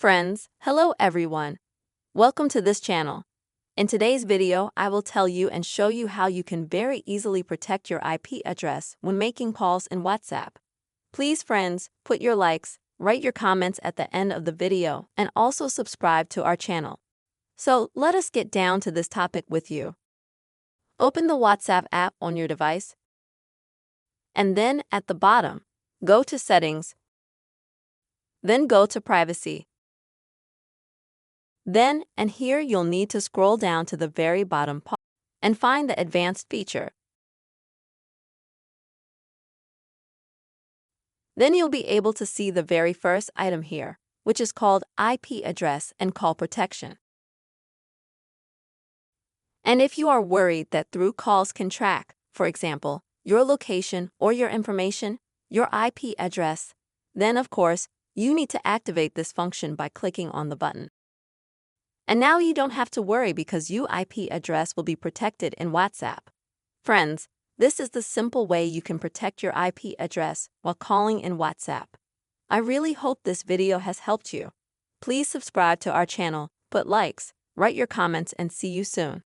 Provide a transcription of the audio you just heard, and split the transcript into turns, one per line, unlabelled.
Friends, hello everyone. Welcome to this channel. In today's video, I will tell you and show you how you can very easily protect your IP address when making calls in WhatsApp. Please, friends, put your likes, write your comments at the end of the video, and also subscribe to our channel. So, let us get down to this topic with you. Open the WhatsApp app on your device, and then at the bottom, go to Settings, then go to Privacy. Then, and here you'll need to scroll down to the very bottom part and find the Advanced feature. Then you'll be able to see the very first item here, which is called IP address and call protection. And if you are worried that through calls can track, for example, your location or your information, your IP address, then of course, you need to activate this function by clicking on the button. And now you don't have to worry because your IP address will be protected in WhatsApp. Friends, this is the simple way you can protect your IP address while calling in WhatsApp. I really hope this video has helped you. Please subscribe to our channel, put likes, write your comments, and see you soon.